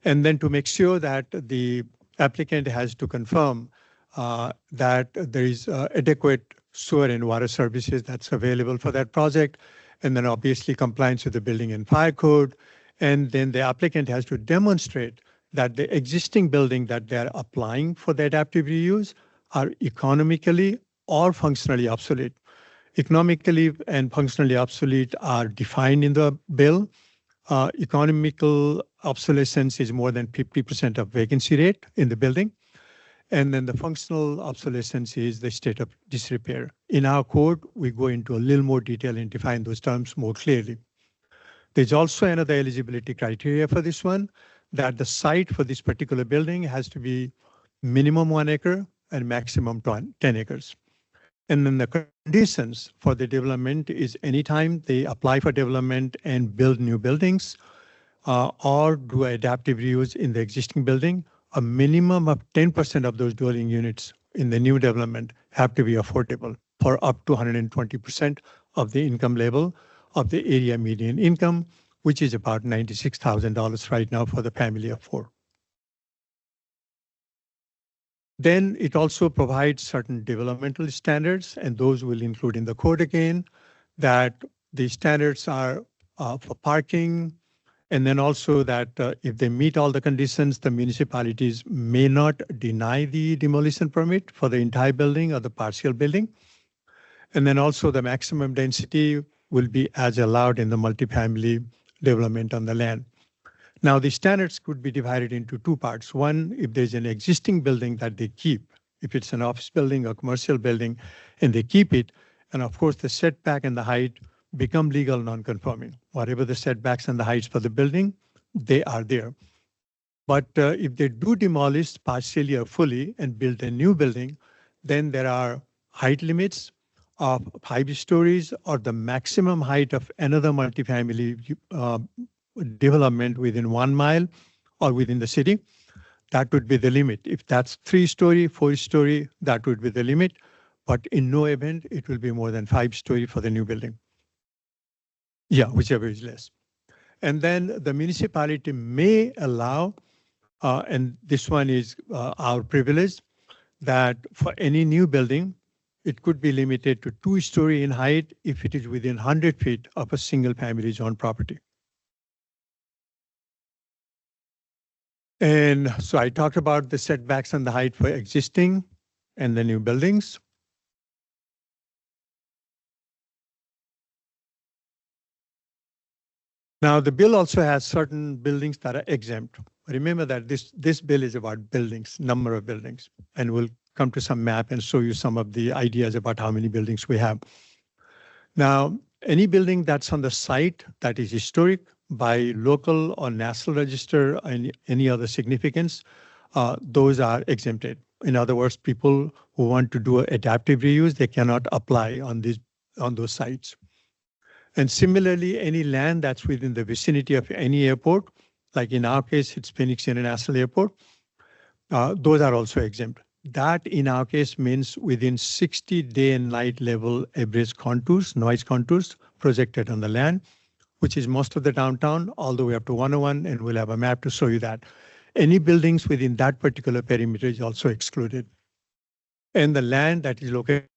And then to make sure that the applicant has to confirm that there is adequate sewer and water services that's available for that project. And then obviously compliance with the building and fire code. And then the applicant has to demonstrate that the existing building that they're applying for the adaptive reuse are economically or functionally obsolete. Economically and functionally obsolete are defined in the bill. Economical obsolescence is more than 50% of vacancy rate in the building. And then the functional obsolescence is the state of disrepair. In our code, we go into a little more detail and define those terms more clearly. There's also another eligibility criteria for this one, that the site for this particular building has to be minimum 1 acre and maximum 10 acres. And then the conditions for the development is anytime they apply for development and build new buildings or do adaptive reuse in the existing building, a minimum of 10% of those dwelling units in the new development have to be affordable for up to 120% of the income level of the area median income, which is about $96,000 right now for the family of 4. Then it also provides certain developmental standards, and those will include in the code again, that the standards are for parking, and then also that if they meet all the conditions, the municipalities may not deny the demolition permit for the entire building or the partial building. And then also the maximum density will be as allowed in the multifamily development on the land. Now, the standards could be divided into 2 parts. One, if there's an existing building that they keep, if it's an office building or commercial building, and they keep it, and of course the setback and the height become legal non-conforming. Whatever the setbacks and the heights for the building, they are there. But if they do demolish partially or fully and build a new building, then there are height limits of 5 stories or the maximum height of another multifamily development within 1 mile or within the city. That would be the limit. If that's 3-story, 4-story, that would be the limit. But in no event, it will be more than 5-story for the new building. Yeah, whichever is less. And then the municipality may allow, and this one is our privilege, that for any new building, it could be limited to 2-story in height if it is within 100 feet of a single family zone property. And so I talked about the setbacks and the height for existing and the new buildings. Now, the bill also has certain buildings that are exempt. Remember that this bill is about buildings, number of buildings, and we'll come to some map and show you some of the ideas about how many buildings we have. Now, any building that's on the site that is historic by local or national register and any other significance, those are exempted. In other words, people who want to do adaptive reuse, they cannot apply on those sites. And similarly, any land that's within the vicinity of any airport, like in our case, it's Phoenix International Airport, those are also exempt. That in our case means within 60 day and night level average contours, noise contours projected on the land, which is most of the downtown, all the way up to 101, and we'll have a map to show you that. Any buildings within that particular perimeter is also excluded. And the land that is located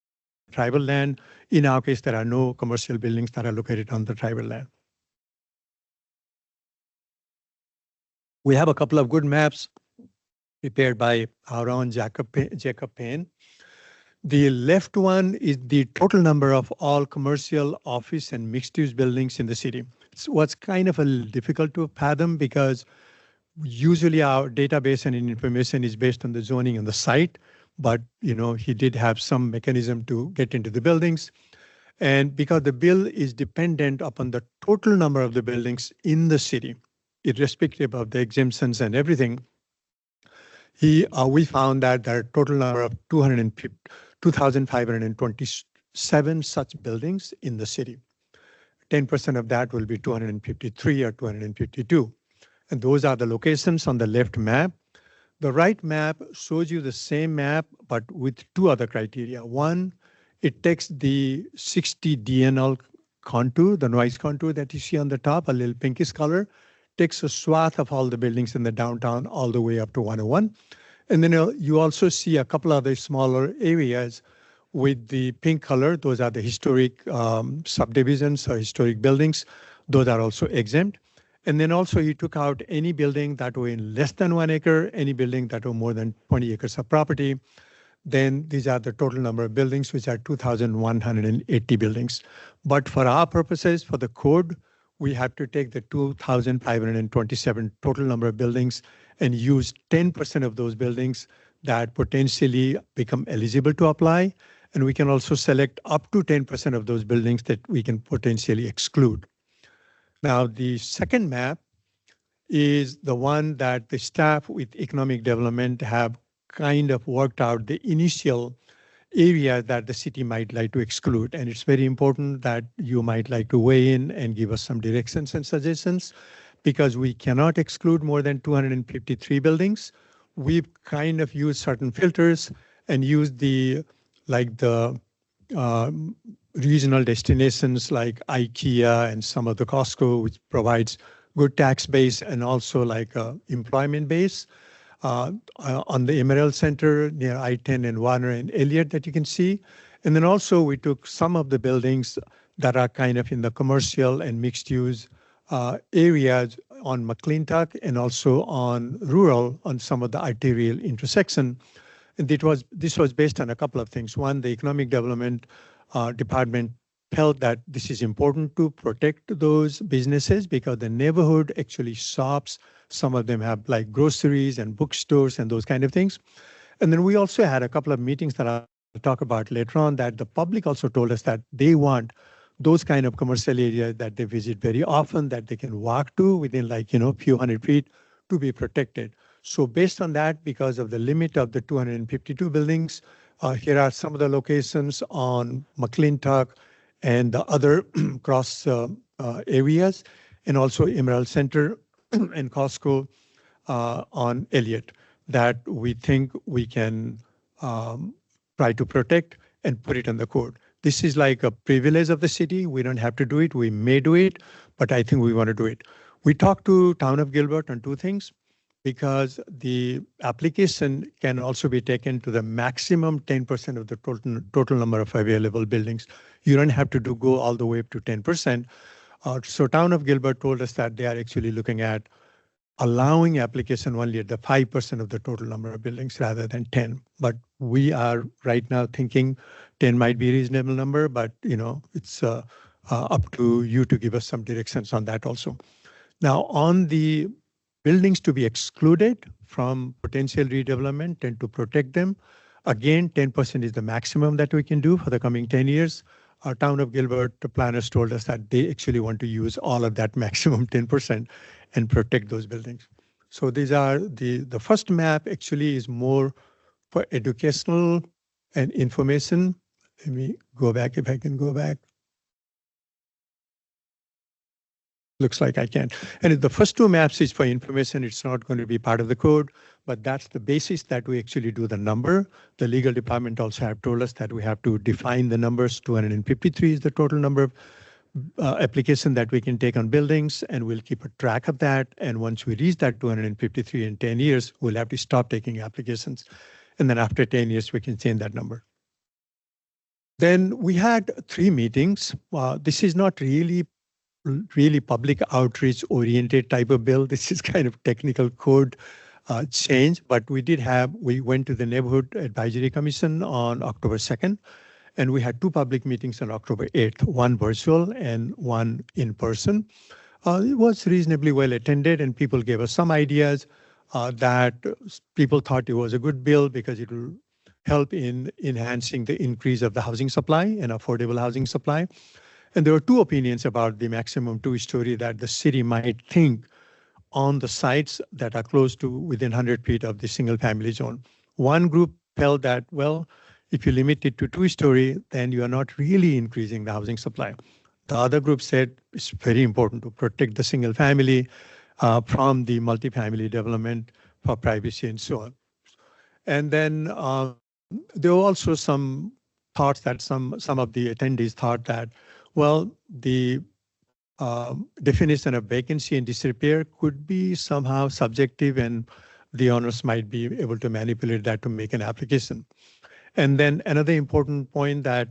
tribal land, in our case, there are no commercial buildings that are located on the tribal land. We have a couple of good maps prepared by our own Jacob Payne. The left one is the total number of all commercial, office, and mixed-use buildings in the city. It's what's kind of a little difficult to fathom because Usually our database and information is based on the zoning on the site, but he did have some mechanism to get into the buildings. And because the bill is dependent upon the total number of the buildings in the city, irrespective of the exemptions and everything, we found that there are a total number of 2,527 such buildings in the city. 10% of that will be 253 or 252. And those are the locations on the left map. The right map shows you the same map, but with two other criteria. One, it takes the 60 DNL contour, the noise contour that you see on the top, a little pinkish color, takes a swath of all the buildings in the downtown all the way up to 101. And then you also see a couple other smaller areas with the pink color. Those are the historic subdivisions or historic buildings. Those are also exempt. And then also he took out any building that were in less than 1 acre, any building that were more than 20 acres of property. Then these are the total number of buildings, which are 2,180 buildings. But for our purposes, for the code, we have to take the 2,527 total number of buildings and use 10% of those buildings that potentially become eligible to apply. And we can also select up to 10% of those buildings that we can potentially exclude. Now, the second map is the one that the staff with economic development have kind of worked out the initial area that the city might like to exclude. And it's very important that you might like to weigh in and give us some directions and suggestions, because we cannot exclude more than 253 buildings. We've kind of used certain filters and used the regional destinations like IKEA and some of the Costco, which provides good tax base and also like employment base. On the Emerald Center near I-10 and Warner and Elliott that you can see. And then also we took some of the buildings that are kind of in the commercial and mixed use areas on McClintock and also on rural on some of the arterial intersection. And this was based on a couple of things. One, the economic development department felt that this is important to protect those businesses because the neighborhood actually shops. Some of them have like groceries and bookstores and those kind of things. And then we also had a couple of meetings that I'll talk about later on that the public also told us that they want those kind of commercial areas that they visit very often that they can walk to within like, a few hundred feet to be protected. So based on that, because of the limit of the 252 buildings, here are some of the locations on McClintock and the other cross areas, and also Emerald Center and Costco on Elliott that we think we can try to protect and put it on the code. This is like a privilege of the city. We don't have to do it. We may do it, but I think we want to do it. We talked to Town of Gilbert on two things, because the application can also be taken to the maximum 10% of the total number of available buildings. You don't have to go all the way up to 10%. So Town of Gilbert told us that they are actually looking at allowing application only at the 5% of the total number of buildings rather than 10. But we are right now thinking 10 might be a reasonable number, but it's up to you to give us some directions on that also. Now on the buildings to be excluded from potential redevelopment and to protect them, again, 10% is the maximum that we can do for the coming 10 years. Our Town of Gilbert, the planners told us that they actually want to use all of that maximum 10% and protect those buildings. So these are the first map actually is more for educational and information. Let me go back if I can go back. Looks like I can. And if the first two maps is for information, it's not going to be part of the code, but that's the basis that we actually do the number. The legal department also have told us that we have to define the numbers. 253 is the total number of application that we can take on buildings, and we'll keep a track of that. And once we reach that 253 in 10 years, we'll have to stop taking applications. And then after 10 years, we can change that number. Then we had 3 meetings. This is not really public outreach oriented type of bill. This is kind of technical code change, but we went to the Neighborhood Advisory Commission on October 2nd, and we had 2 public meetings on October 8th, one virtual and one in person. It was reasonably well attended, and people gave us some ideas that people thought it was a good bill because it will help in enhancing the increase of the housing supply and affordable housing supply. And there were two opinions about the maximum two-story that the city might think on the sites that are close to within 100 feet of the single family zone. One group felt that, well, if you limit it to two-story, then you are not really increasing the housing supply. The other group said it's very important to protect the single family from the multifamily development for privacy and so on. And then there were also some thoughts that some of the attendees thought that, well, the definition of vacancy and disrepair could be somehow subjective, and the owners might be able to manipulate that to make an application. And then another important point that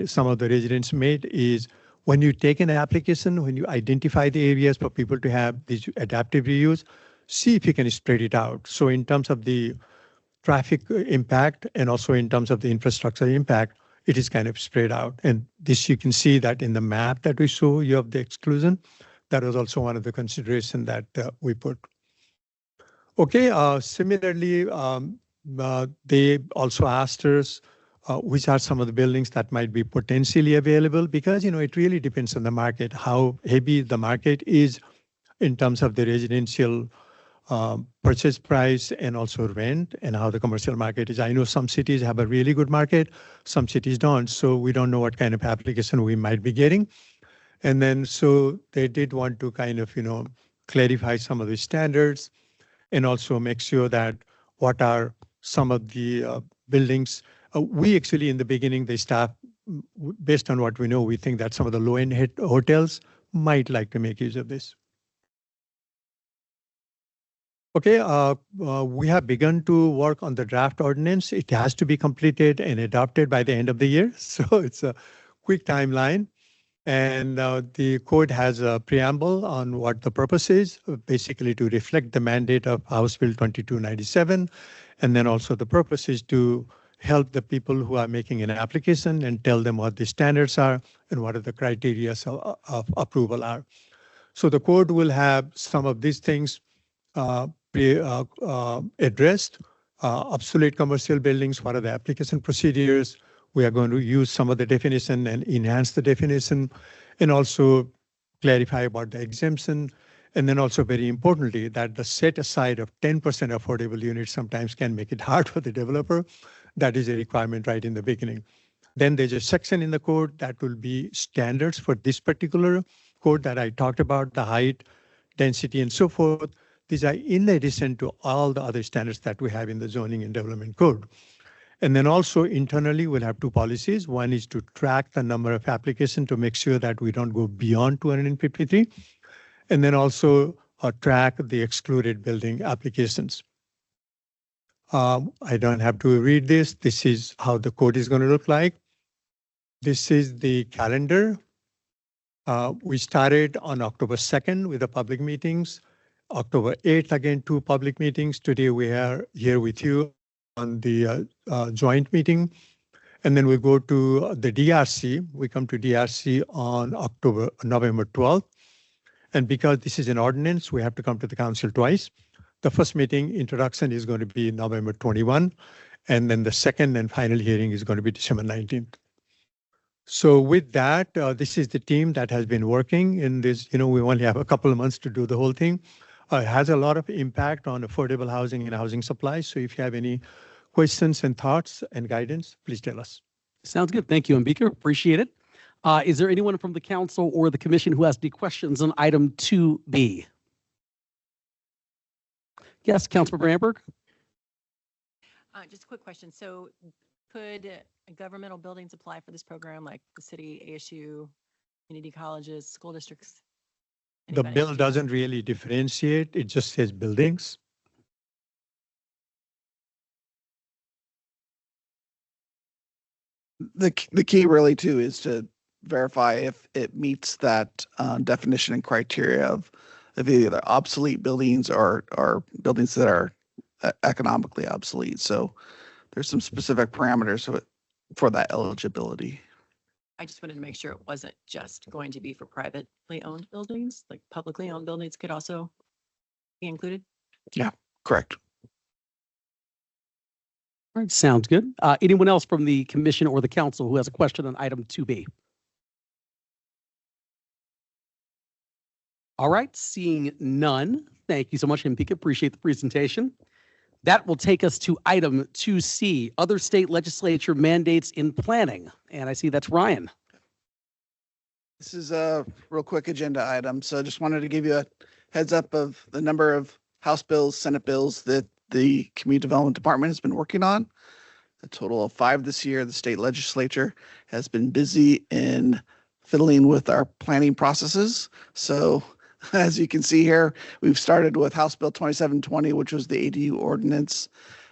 some of the residents made is when you take an application, when you identify the areas for people to have these adaptive reuse, see if you can spread it out. So in terms of the traffic impact and also in terms of the infrastructure impact, it is kind of spread out. And this you can see that in the map that we show you of the exclusion. That was also one of the considerations that we put. Okay, similarly, they also asked us which are some of the buildings that might be potentially available, because it really depends on the market, how heavy the market is in terms of the residential purchase price and also rent, and how the commercial market is. I know some cities have a really good market, some cities don't, so we don't know what kind of application we might be getting. And then so they did want to kind of clarify some of the standards and also make sure that what are some of the buildings. We actually in the beginning, the staff, based on what we know, we think that some of the low-end hotels might like to make use of this. Okay, we have begun to work on the draft ordinance. It has to be completed and adopted by the end of the year. So it's a quick timeline. And the code has a preamble on what the purpose is, basically to reflect the mandate of House Bill 2297. And then also the purpose is to help the people who are making an application and tell them what the standards are and what are the criteria of approval are. So the code will have some of these things addressed. Obsolete commercial buildings, what are the application procedures? We are going to use some of the definition and enhance the definition, and also clarify about the exemption. And then also very importantly, that the set aside of 10% affordable units sometimes can make it hard for the developer. That is a requirement right in the beginning. Then there's a section in the code that will be standards for this particular code that I talked about, the height, density, and so forth. These are in addition to all the other standards that we have in the zoning and development code. And then also internally, we'll have two policies. One is to track the number of applications to make sure that we don't go beyond 253. And then also track the excluded building applications. I don't have to read this. This is how the code is going to look like. This is the calendar. We started on October 2nd with the public meetings. October 8th, again, 2 public meetings. Today we are here with you on the joint meeting. And then we go to the DRC. We come to DRC on November 12th. And because this is an ordinance, we have to come to the council twice. The first meeting introduction is going to be November 21. And then the second and final hearing is going to be December 19th. So with that, this is the team that has been working in this. We only have a couple of months to do the whole thing. It has a lot of impact on affordable housing and housing supply. So if you have any questions and thoughts and guidance, please tell us. Sounds good. Thank you, Ambika. Appreciate it. Is there anyone from the council or the commission who has any questions on item 2B? Yes, Councilor Bramberg. Just a quick question. So could governmental buildings apply for this program, like the city, ASU, community colleges, school districts? The bill doesn't really differentiate. It just says buildings. The key really too is to verify if it meets that definition and criteria of either obsolete buildings or buildings that are economically obsolete. So there's some specific parameters for that eligibility. I just wanted to make sure it wasn't just going to be for privately owned buildings, like publicly owned buildings could also be included. Correct. All right, sounds good. Anyone else from the commission or the council who has a question on item 2B? All right, seeing none. Thank you so much, Mpika. Appreciate the presentation. That will take us to item 2C, other state legislature mandates in planning. And I see that's Ryan. This is a real quick agenda item. So I just wanted to give you a heads up of the number of House bills, Senate bills that the Community Development Department has been working on. A total of 5 this year. The state legislature has been busy in fiddling with our planning processes. So as you can see here, we've started with House Bill 2720, which was the ADU ordinance.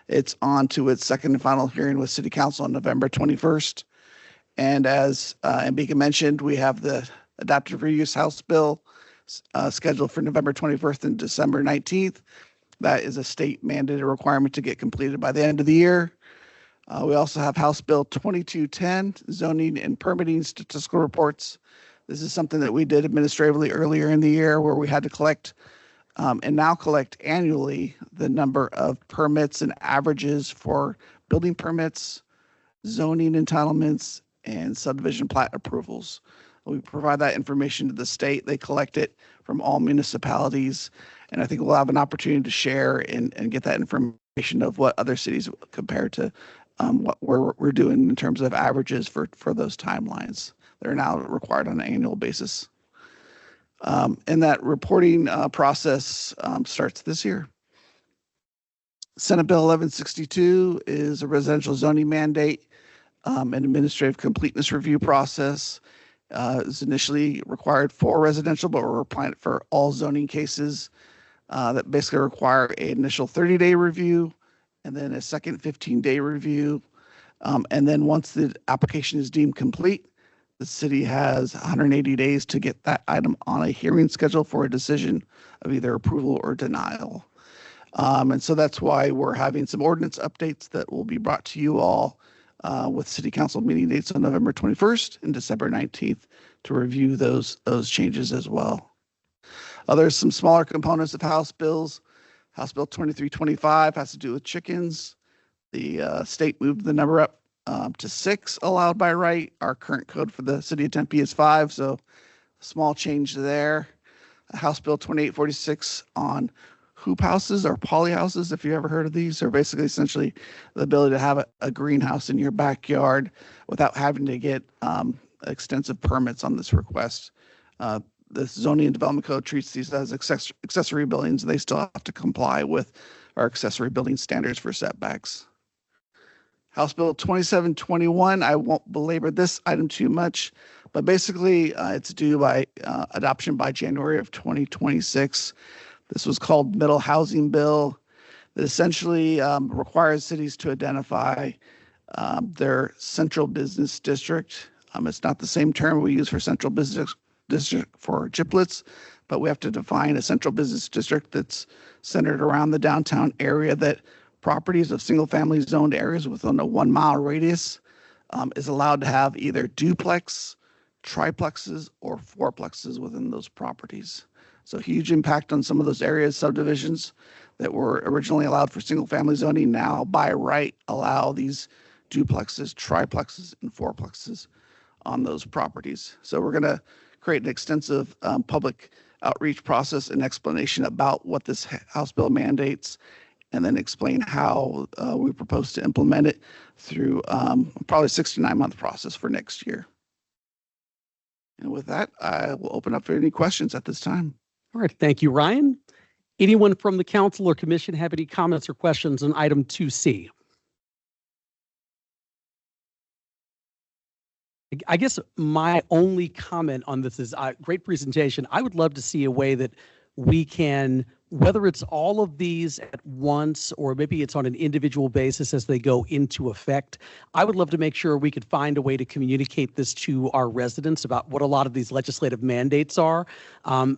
It's on to its second and final hearing with City Council on November 21st. And as Mpika mentioned, we have the adaptive reuse House bill scheduled for November 21st and December 19th. That is a state mandated requirement to get completed by the end of the year. We also have House Bill 2210, zoning and permitting statistical reports. This is something that we did administratively earlier in the year where we had to collect and now collect annually the number of permits and averages for building permits, zoning entitlements, and subdivision plat approvals. We provide that information to the state. They collect it from all municipalities. And I think we'll have an opportunity to share and get that information of what other cities compared to what we're doing in terms of averages for those timelines that are now required on an annual basis. And that reporting process starts this year. Senate Bill 1162 is a residential zoning mandate and administrative completeness review process. Is initially required for residential, but we're applying it for all zoning cases that basically require an initial 30-day review and then a second 15-day review. And then once the application is deemed complete, the city has 180 days to get that item on a hearing schedule for a decision of either approval or denial. And so that's why we're having some ordinance updates that will be brought to you all with City Council meeting dates on November 21st and December 19th to review those changes as well. There's some smaller components of House bills. House Bill 2325 has to do with chickens. The state moved the number up to 6 allowed by right. Our current code for the city of Tempe is 5, so small change there. House Bill 2846 on hoop houses or poly houses, if you ever heard of these, are basically essentially the ability to have a greenhouse in your backyard without having to get extensive permits on this request. The zoning and development code treats these as accessory buildings. They still have to comply with our accessory building standards for setbacks. House Bill 2721, I won't belabor this item too much, but basically it's due by adoption by January of 2026. This was called Middle Housing Bill. That essentially requires cities to identify their central business district. It's not the same term we use for central business district for GIPLETs, but we have to define a central business district that's centered around the downtown area, that properties of single-family zoned areas within a 1-mile radius is allowed to have either duplex, triplexes, or fourplexes within those properties. So huge impact on some of those areas, subdivisions that were originally allowed for single-family zoning now by right allow these duplexes, triplexes, and fourplexes on those properties. So we're going to create an extensive public outreach process and explanation about what this House bill mandates, and then explain how we propose to implement it through probably a 69-month process for next year. And with that, I will open up for any questions at this time. All right, thank you, Ryan. Anyone from the council or commission have any comments or questions on item 2C? I guess my only comment on this is great presentation. I would love to see a way that we can whether it's all of these at once or maybe it's on an individual basis as they go into effect, I would love to make sure we could find a way to communicate this to our residents about what a lot of these legislative mandates are.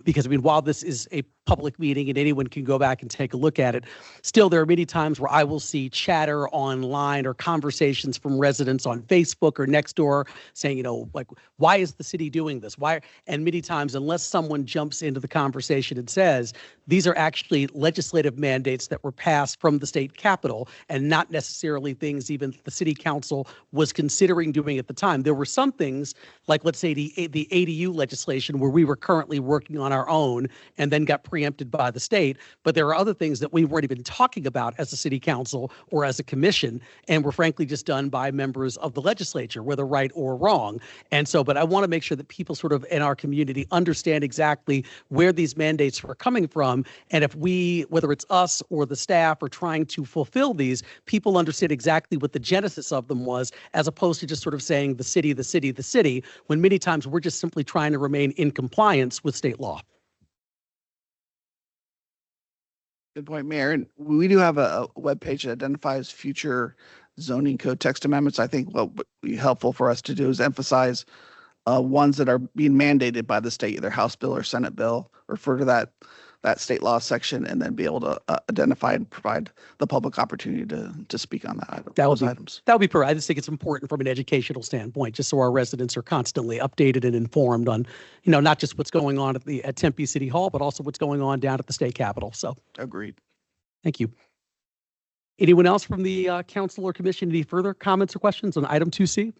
Because I mean, while this is a public meeting and anyone can go back and take a look at it, still there are many times where I will see chatter online or conversations from residents on Facebook or Nextdoor saying, you know, like, why is the city doing this? Why? And many times, unless someone jumps into the conversation and says, these are actually legislative mandates that were passed from the state capitol and not necessarily things even the city council was considering doing at the time. There were some things like, let's say the ADU legislation where we were currently working on our own and then got preempted by the state. But there are other things that we weren't even talking about as a city council or as a commission and were frankly just done by members of the legislature, whether right or wrong. And so, but I want to make sure that people sort of in our community understand exactly where these mandates were coming from. And if we, whether it's us or the staff, are trying to fulfill these, people understand exactly what the genesis of them was, as opposed to just sort of saying the city, the city, the city, when many times we're just simply trying to remain in compliance with state law. Good point, Mayor. And we do have a webpage that identifies future zoning code text amendments. I think what would be helpful for us to do is emphasize ones that are being mandated by the state, either House bill or Senate bill, refer to that state law section, and then be able to identify and provide the public opportunity to speak on that item. Those items. That would be perfect. I just think it's important from an educational standpoint, just so our residents are constantly updated and informed on, you know, not just what's going on at Tempe City Hall, but also what's going on down at the state capitol. So Agreed. thank you. Anyone else from the council or commission? Any further comments or questions on item 2C?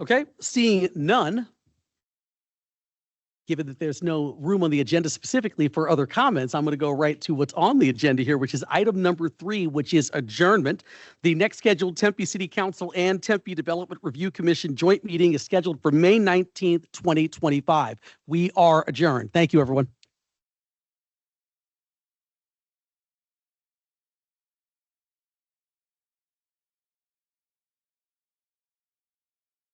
Okay, seeing none. Given that there's no room on the agenda specifically for other comments, I'm going to go right to what's on the agenda here, which is item number 3, which is adjournment. The next scheduled Tempe City Council and Tempe Development Review Commission joint meeting is scheduled for May 19th, 2025. We are adjourned. Thank you, everyone.